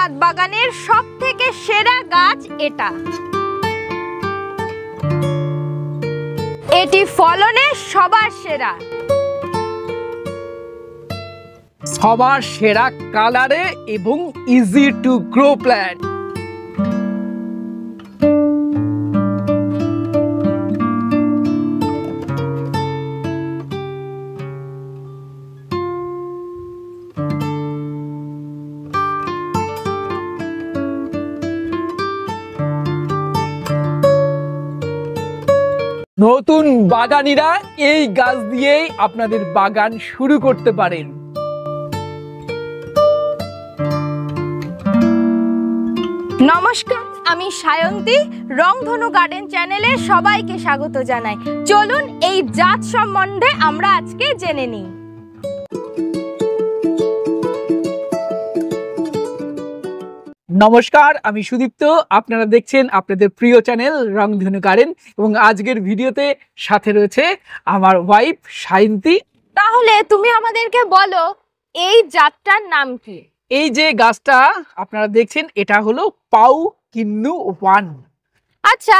ছাদ বাগানের সবথেকে সেরা গাছ এটা। এটি ফলনে সবার সেরা, সবার সেরা কালারে এবং ইজি টু গ্রো প্ল্যান্ট। নতুন বাগানিরা এই গাছ দিয়েই আপনাদের বাগান শুরু করতে পারেন। নমস্কার, আমি সায়ন্তী। রংধনু গার্ডেন চ্যানেলে সবাইকে স্বাগত জানাই। চলুন এই জাত সম্বন্ধে আমরা আজকে জেনে নিই। নমস্কার, আমি সুদীপ্ত। আপনারা দেখছেন আপনাদের প্রিয় চ্যানেল রংধনু গার্ডেন এবং আজকের ভিডিওতে সাথে রয়েছে আমার ওয়াইফ সায়ন্তী। তাহলে তুমি আমাদেরকে বলো এই জাতটার নাম কি? এই যে গাছটা আপনারা দেখছেন এটা হলো পাউ কিন্নু 1। আচ্ছা,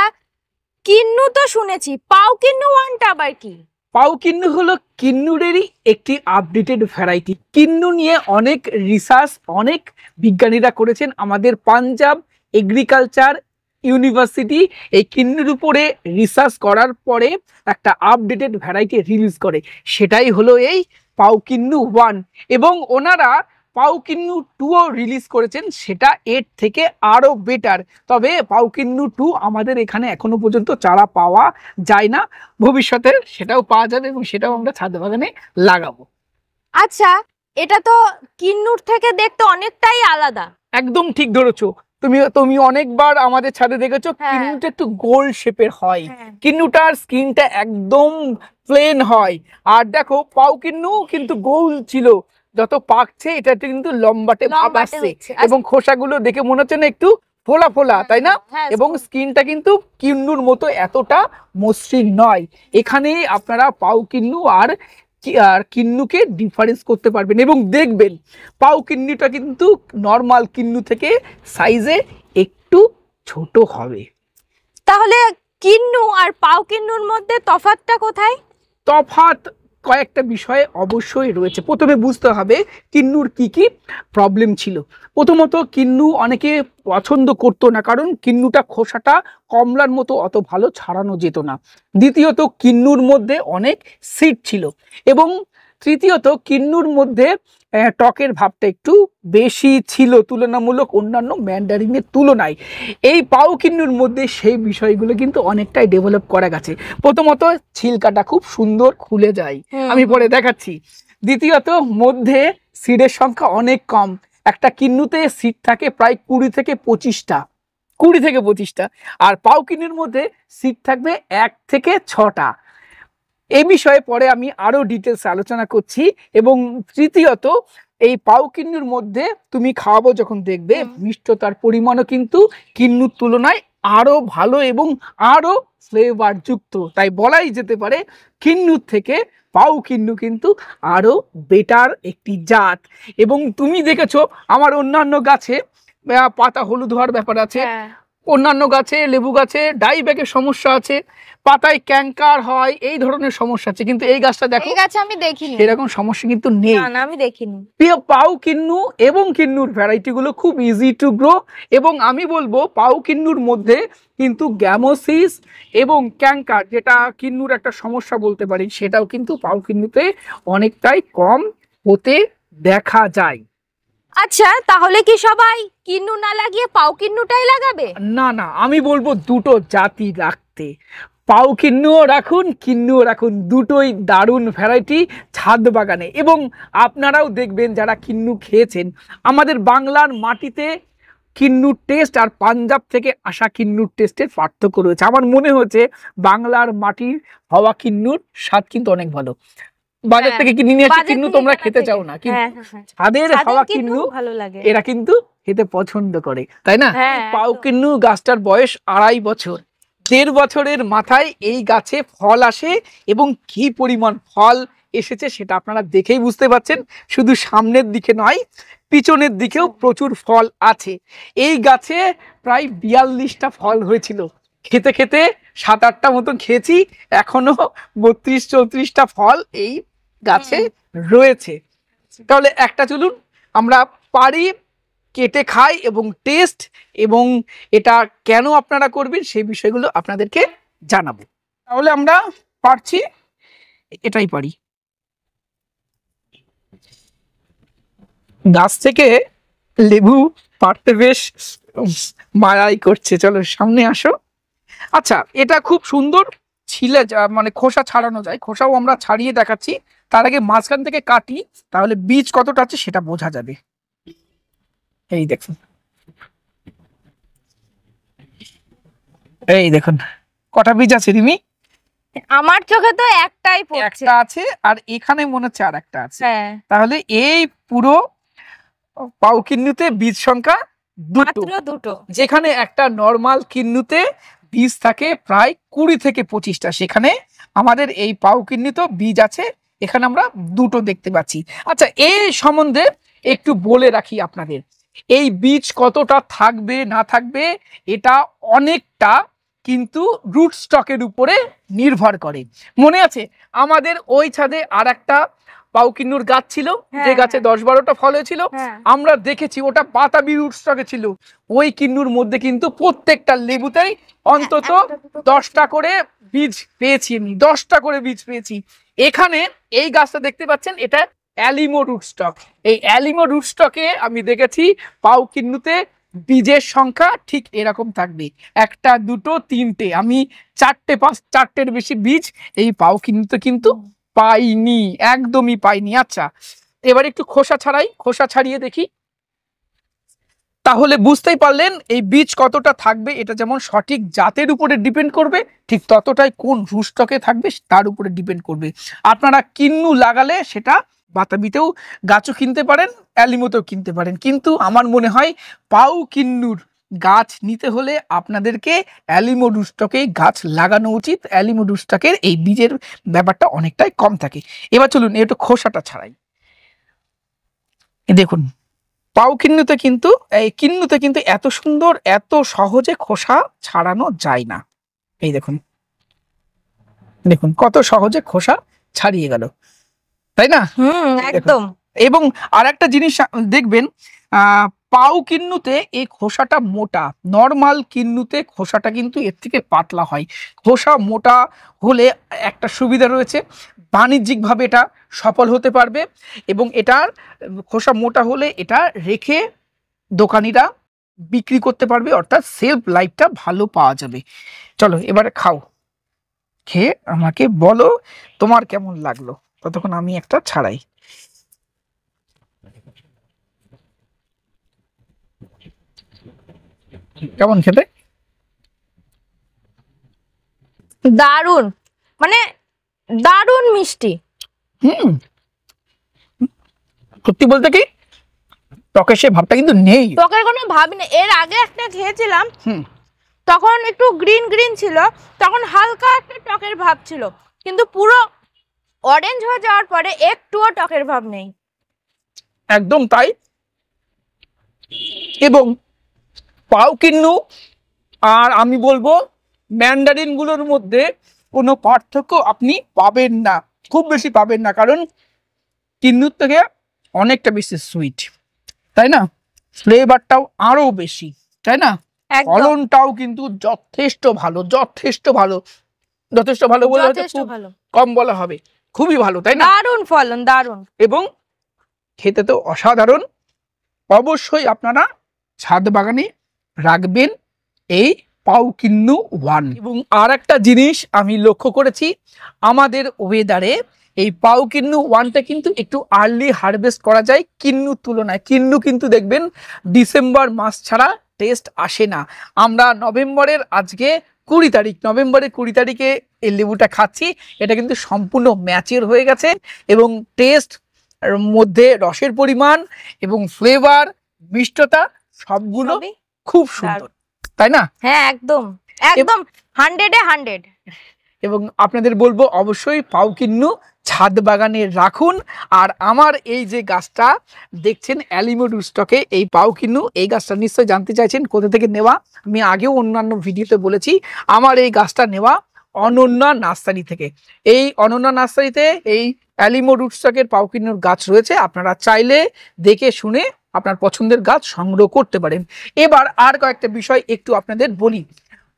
কিন্নু তো শুনেছি, পাউ কিন্নু 1টা আবার কি? পাউ কিন্নু হলো কিন্নুরেরই একটি আপডেটেড ভ্যারাইটি। কিন্নু নিয়ে অনেক রিসার্চ অনেক বিজ্ঞানীরা করেছেন। আমাদের পাঞ্জাব এগ্রিকালচার ইউনিভার্সিটি এই কিন্নুর উপরে রিসার্চ করার পরে একটা আপডেটেড ভ্যারাইটি রিলিজ করে, সেটাই হলো এই পাউ কিন্নু 1। এবং ওনারা পাউ কিন্নু 2ও রিলিজ করেছেন, সেটা এর থেকে আরও বেটার। তবে পাউ কিন্নু 2 আমাদের এখানে এখনো পর্যন্ত চারা পাওয়া যায় না, ভবিষ্যতে সেটাও পাওয়া যাবে এবং সেটাও আমরা ছাদ বাগানে লাগাবো। আচ্ছা, এটা তো কিন্নুর থেকে দেখতে অনেকটাই আলাদা। একদম ঠিক ধরেছো। তুমি অনেকবার আমাদের ছাদে দেখেছো, কিন্নুটা একটু গোল শেপের হয়, কিন্নুটার স্কিনটা একদম প্লেন হয়। আর দেখো পাউ কিন্নু কিন্তু গোল ছিল, যত পাকছে এটা কিন্তু লম্বাটে ভাব আসছে এবং খোসাগুলো দেখে মনে হচ্ছে না একটু ফোলা ফোলা, তাই না? এবং স্কিনটা কিন্তু কিন্নুর মতো এতটা মসৃণ নয়। এখানেই আপনারা পাউ কিন্নু আর কিন্নুকে ডিফারেন্স করতে পারবেন এবং দেখবেন পাউ কিন্নুটা কিন্তু নর্মাল কিন্নু থেকে সাইজে একটু ছোট হবে। তাহলে কিন্নু আর পাউ কিন্নুর মধ্যে তফাৎটা কোথায়? তফাৎ কয়েকটা বিষয়ে অবশ্যই রয়েছে। প্রথমে বুঝতে হবে কিন্নুর কি কি প্রবলেম ছিল। প্রথমত কিন্নু অনেকে পছন্দ করতো না, কারণ কিন্নুটা খোসাটা কমলার মতো অত ভালো ছাড়ানো যেত না। দ্বিতীয়ত কিন্নুর মধ্যে অনেক সিড ছিল এবং তৃতীয়ত কিন্নুর মধ্যে টকের ভাবটা একটু বেশি ছিল তুলনামূলক অন্যান্য ম্যান্ডারিনের তুলনায়। এই পাউ কিন্নুর মধ্যে সেই বিষয়গুলো কিন্তু অনেকটাই ডেভেলপ করা গেছে। প্রথমত ছিলকাটা খুব সুন্দর খুলে যায়, আমি পরে দেখাচ্ছি। দ্বিতীয়ত মধ্যে সিডের সংখ্যা অনেক কম। একটা কিন্নুতে সিড থাকে প্রায় 20 থেকে 25টা, আর পাউ কিন্নুর মধ্যে সিড থাকবে 1 থেকে 6টা। এই বিষয়ে পরে আমি আরো ডিটেলস আলোচনা করছি। এবং তৃতীয়ত এই পাউ কিন্নুর মধ্যে তুমি খাওয়াবো যখন দেখবে মিষ্টতার পরিমাণও কিন্তু কিন্নুর তুলনায় আরো ভালো এবং আরো ফ্লেভার যুক্ত। তাই বলাই যেতে পারে কিন্নুর থেকে পাউ কিন্নু কিন্তু আরো বেটার একটি জাত। এবং তুমি দেখেছো আমার অন্যান্য গাছে পাতা হলুদ হওয়ার ব্যাপার আছে, অন্যান্য গাছে লেবু গাছে ডাইব্যাকের সমস্যা আছে, পাতায় ক্যাঙ্কার হয়, এই ধরনের সমস্যা আছে। কিন্তু এই গাছটা দেখো, এই গাছে আমি দেখিনি এরকম সমস্যা কিন্তু নেই। না, আমি দেখিনি। পাউ কিন্নু এবং কিন্নুর ভ্যারাইটি গুলো খুব ইজি টু গ্রো। এবং আমি বলবো পাউ কিন্নুর মধ্যে কিন্তু গ্যামোসিস এবং ক্যাঙ্কার, যেটা কিন্নুর একটা সমস্যা বলতে পারি, সেটাও কিন্তু পাউ কিন্নুতে অনেকটাই কম হতে দেখা যায়। আচ্ছা, তাহলে কি সবাই কিন্নু না লাগিয়ে পাউ কিন্নুটাই লাগাবে? না না, আমি বলবো দুটো জাতি রাখতে। পাউ কিন্নুও রাখুন, কিন্নুও রাখুন, দুটোই দারুণ ভ্যারাইটি ছাদ বাগানে। এবং আপনারাও দেখবেন যারা কিন্নু খেয়েছেন, আমাদের বাংলার মাটিতে কিন্নুর টেস্ট আর পাঞ্জাব থেকে আসা কিন্নুর টেস্টের পার্থক্য রয়েছে। আমার মনে হচ্ছে বাংলার মাটির হওয়া কিন্নুর স্বাদ কিন্তু অনেক ভালো। বাজার থেকে কিনে নিয়ে এসে কিন্নু তোমরা খেতে চাও না, কিন্তু ছাদের হাওয়া কিন্নু ভালো লাগে, এরা কিন্তু খেতে পছন্দ করে, তাই না? পাউ কিন্নু গাছটার বয়স 2.5 বছর। 1.5 বছরের মাথায় এই গাছে ফল আসে এবং কি পরিমাণ ফল এসেছে সেটা আপনারা দেখেই বুঝতে পারছেন। শুধু সামনের দিকে নয়, পিছনের দিকেও প্রচুর ফল আছে। এই গাছে প্রায় 42টা ফল হয়েছিল। খেতে খেতে 7-8টা মতো খেয়েছি, এখনো 32-34টা ফল এই গাছে রয়েছে। তাহলে একটা চলুন আমরা পারি কেটে খাই এবং টেস্ট এবং এটা কেন আপনারা করবেন সেই বিষয়গুলো আপনাদেরকে জানাবো। তাহলে আমরা পারছি, এটাই পারি। গাছ থেকে লেবু পাড়তে বেশ মায়াই করছে। চলো সামনে আসো। আচ্ছা, এটা খুব সুন্দর ছিলে মানে খোসা ছাড়ানো যায়, খোসাও আমরা ছাড়িয়ে দেখাচ্ছি। তার আগে মাঝখান থেকে কাটি, তাহলে বীজ কতটা আছে সেটা বোঝা যাবে। এই দেখুন, এই দেখুন কটা বীজ আছে রিমি? আমার চোখে তো একটাই পড়ছে। একটা আছে, আর এখানে মনে হচ্ছে আর একটা আছে। হ্যাঁ, তাহলে এই পুরো পাউ কিন্নুতে বীজ সংখ্যা দুটো। মাত্র দুটো। যেখানে একটা নরমাল কিন্নুতে বীজ থাকে প্রায় 20 থেকে 25টা, সেখানে আমাদের এই পাউ কিন্নুতে বীজ আছে এখানে আমরা দুটো দেখতে পাচ্ছি। আচ্ছা, এই সম্বন্ধে একটু বলে রাখি আপনাদের, এই বীজ কতটা থাকবে না থাকবে এটা অনেকটা কিন্তু রুট স্টকের উপরে নির্ভর করে। মনে আছে আমাদের ওই ছাদে আর একটা পাউ কিন্নুর গাছ ছিল, যে গাছে 10-12টা ফল হয়েছিল, আমরা দেখেছি ওটা বাতাবি রুট স্টকে ছিল। ওই কিন্নুর মধ্যে কিন্তু প্রত্যেকটা লেবুতেই অন্তত 10টা করে বীজ পেয়েছি, আমি 10টা করে বীজ পেয়েছি। এখানে এই গাছটা দেখতে পাচ্ছেন, এটা অ্যালিমো রুট স্টক। এই অ্যালিমো রুট স্টকে আমি দেখেছি পাউ কিন্নুতে বীজের সংখ্যা ঠিক এরকম থাকবে, 1, 2, 3টে। আমি 4-5-4টের বেশি বীজ এই পাউ কিন্নুতে কিন্তু পাইনি, একদমই পাইনি। আচ্ছা, এবার একটু খোসা ছাড়াই, খোসা ছাড়িয়ে দেখি, তাহলে বুঝতেই পারলেন এই বীজ কতটা থাকবে। এটা যেমন সঠিক জাতের উপরে ডিপেন্ড করবে, ঠিক ততটাই কোন রুটস্টকে থাকবে তার উপরে ডিপেন্ড করবে। আপনারা কিন্নু লাগালে সেটা বাতাবিতেও গাছও কিনতে পারেন, অ্যালিমোতেও কিনতে পারেন, কিন্তু আমার মনে হয় পাউ কিন্নুর গাছ নিতে হলে আপনাদেরকে অ্যালিমো রুটস্টকেই গাছ লাগানো উচিত। অ্যালিমো রুটস্টকের এই বীজের ব্যাপারটা অনেকটাই কম থাকে। এবার চলুন একটু খোসাটা ছাড়াই। দেখুন পাউ কিন্নুতে কিন্তু এত সুন্দর এত সহজে খোসা ছাড়ানো যায় না। এই দেখুন, দেখুন কত সহজে খোসা ছাড়িয়ে গেল, তাই না? একদম। এবং আর একটা জিনিস দেখবেন, পাউ কিন্নুতে এই খোসাটা মোটা, নরমাল কিন্নুতে খোসাটা কিন্তু এর থেকে পাতলা হয়। খোসা মোটা হলে একটা সুবিধা রয়েছে, বাণিজ্যিকভাবে এটা সফল হতে পারবে, এবং এটার খোসা মোটা হলে এটা রেখে দোকানিরা বিক্রি করতে পারবে, অর্থাৎ সেলফ লাইফটা ভালো পাওয়া যাবে। চলো এবারে খাও, খেয়ে আমাকে বলো তোমার কেমন লাগলো। ততক্ষণ আমি একটা ছাড়াই। কেমন খেতে? দারুন, মানে দারুন মিষ্টি। সত্যি বলতে কি টকের সে ভাবটা কিন্তু নেই। টকের কোনো ভাব নেই। এর আগে একটা খেয়েছিলাম, তখন একটু গ্রিন গ্রিন ছিল, তখন হালকা একটা টকের ভাব ছিল, কিন্তু পুরো অরেঞ্জ হয়ে যাওয়ার পরে একটুও টকের ভাব নেই। একদম তাই। এবং পাউ কিন্নু আর আমি বলবো ম্যান্ডারিন গুলোর মধ্যে কোনো পার্থক্য আপনি পাবেন না, খুব বেশি পাবেন না, কারণ কিন্নুর থেকে অনেকটা বেশি সুইট, তাই না? ফ্লেভারটাও আরো বেশি, তাই না? ফলনটাও কিন্তু যথেষ্ট ভালো, যথেষ্ট ভালো, যথেষ্ট ভালো বলে কম বলা হবে, খুবই ভালো, তাই না? দারুণ ফলন, দারুণ। এবং খেতে তো অসাধারণ। অবশ্যই আপনারা ছাদ বাগানে রাখবেন এই পাউ কিন্নু 1। এবং আর একটা জিনিস আমি লক্ষ্য করেছি, আমাদের ওয়েদারে এই পাউ কিন্নু 1টা কিন্তু একটু আর্লি হারভেস্ট করা যায় কিন্নুর তুলনায়। কিন্নু কিন্তু দেখবেন ডিসেম্বর মাস ছাড়া টেস্ট আসে না। আমরা নভেম্বরের আজকে 20 তারিখ, নভেম্বরের 20 তারিখে এই লেবুটা খাচ্ছি, এটা কিন্তু সম্পূর্ণ ম্যাচিওর হয়ে গেছে, এবং টেস্ট মধ্যে রসের পরিমাণ এবং ফ্লেভার, মিষ্টতা সবগুলো খুব সুন্দর, তাই না? হ্যাঁ, একদম একদম 100-এ 100। এবং আপনাদের বলবো অবশ্যই পাউ কিন্নু ছাদ বাগানে রাখুন। আর আমার এই যে গাছটা দেখছেন অ্যালিমো রুস্টকে, এই পাউ কিন্নু, এই গাছটা নিশ্চয়ই জানতে চাইছেন কোথা থেকে নেওয়া। আমি আগেও অন্যান্য ভিডিওতে বলেছি আমার এই গাছটা নেওয়া অনন্যা নার্সারি থেকে। এই অনন্যা নার্সারিতে এই অ্যালিমো রুটস্টকের পাউ কিন্নুর গাছ রয়েছে, আপনারা চাইলে দেখে শুনে আপনার পছন্দের গাছ সংগ্রহ করতে পারেন। এবার আর কয়েকটা বিষয় একটু আপনাদের বলি।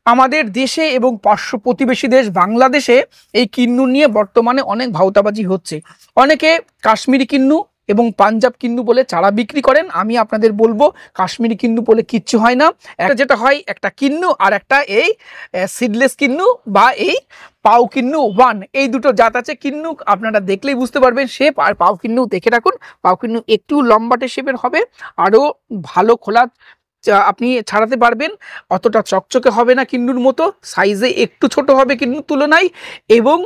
আমাদের দেশে এবং পার্শ্ব প্রতিবেশী দেশ বাংলাদেশে এই কিন্নু নিয়ে বর্তমানে অনেক ভাওতাবাজি হচ্ছে। অনেকে কাশ্মীরি কিন্নু এবং পাঞ্জাব কিন্নু বলে চারা বিক্রি করেন। আমি আপনাদের বলবো কাশ্মীরি কিন্নু বলে কিচ্ছু হয় না। একটা যেটা হয় একটা কিন্নু আর একটা এই সিডলেস কিন্নু বা এই পাউ কিন্নু ওয়ান, এই দুটো জাত আছে। কিন্নু আপনারা দেখলেই বুঝতে পারবেন শেপ, আর পাউ কিন্নু দেখে রাখুন। পাউ কিন্নু একটু লম্বাটে শেপের হবে, আরও ভালো খোলা আপনি ছাড়াতে পারবেন, অতটা চকচকে হবে না কিন্নুর মতো, সাইজে একটু ছোট হবে কিন্নুর তুলনায়, এবং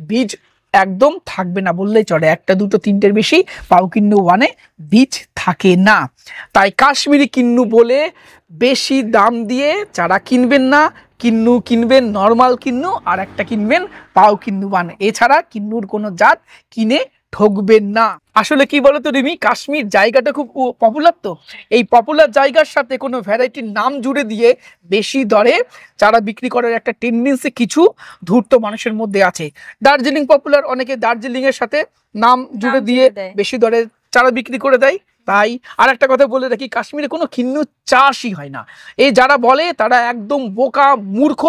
বীজ একদম থাকবে না বললেই চলে। একটা দুটো তিনটের বেশি পাউ কিন্নু ওয়ানে বীজ থাকে না। তাই কাশ্মীরি কিন্নু বলে বেশি দাম দিয়ে চারা কিনবেন না। কিন্নু কিনবেন নর্মাল কিন্নু, আর একটা কিনবেন পাউ কিন্নু ওয়ান। এছাড়া কিন্নুর কোনো জাত কিনে ঠকবেন না। আসলে কি বলতো রিমি, কাশ্মীর জায়গাটা খুব পপুলার, তো এই পপুলার জায়গার সাথে কোনো ভ্যারাইটির নাম জুড়ে দিয়ে বেশি দরে চারা বিক্রি করার একটা টেন্ডেন্সি কিছু ধূর্ত মানুষের মধ্যে আছে। দার্জিলিং পপুলার, অনেকে দার্জিলিং এর সাথে নাম জুড়ে দিয়ে বেশি দরে চারা বিক্রি করে দেয়। তাই আর একটা কথা বলে রাখি, কাশ্মীরে কোনো কিন্নু চাষই হয় না। এই যারা বলে তারা একদম বোকা মূর্খ,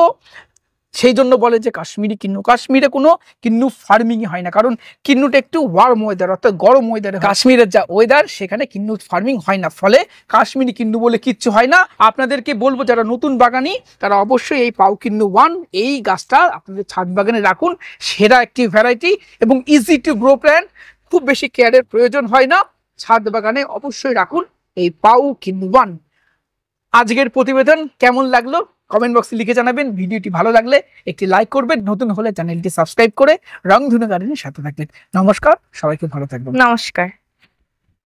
সেই জন্য বলে যে কাশ্মীরি কিন্নু। কাশ্মীরে কোনো কিন্নু ফার্মিংই হয় না, কারণ কিন্নুটা একটু ওয়ার্ম ওয়েদার, অর্থাৎ গরম ওয়েদারে। কাশ্মীরের যা ওয়েদার সেখানে কিন্নু ফার্মিং হয় না, ফলে কাশ্মীরি কিন্নু বলে কিচ্ছু হয় না। আপনাদেরকে বলবো যারা নতুন বাগানি তারা অবশ্যই এই পাউ কিন্নু ওয়ান এই গাছটা আপনাদের ছাদ বাগানে রাখুন। সেরা একটি ভ্যারাইটি এবং ইজি টু গ্রো প্ল্যান্ট, খুব বেশি কেয়ারের প্রয়োজন হয় না। ছাদ বাগানে অবশ্যই রাখুন এই পাউ কিন্নু ওয়ান। আজকের প্রতিবেদন কেমন লাগলো কমেন্ট বক্সে লিখে জানাবেন। ভিডিওটি ভালো লাগলে একটি লাইক করবেন, নতুন হলে চ্যানেলটি সাবস্ক্রাইব করে রংধনু গার্ডেনের সাথে থাকবেন। নমস্কার, সবাইকে ভালো থাকবেন। নমস্কার।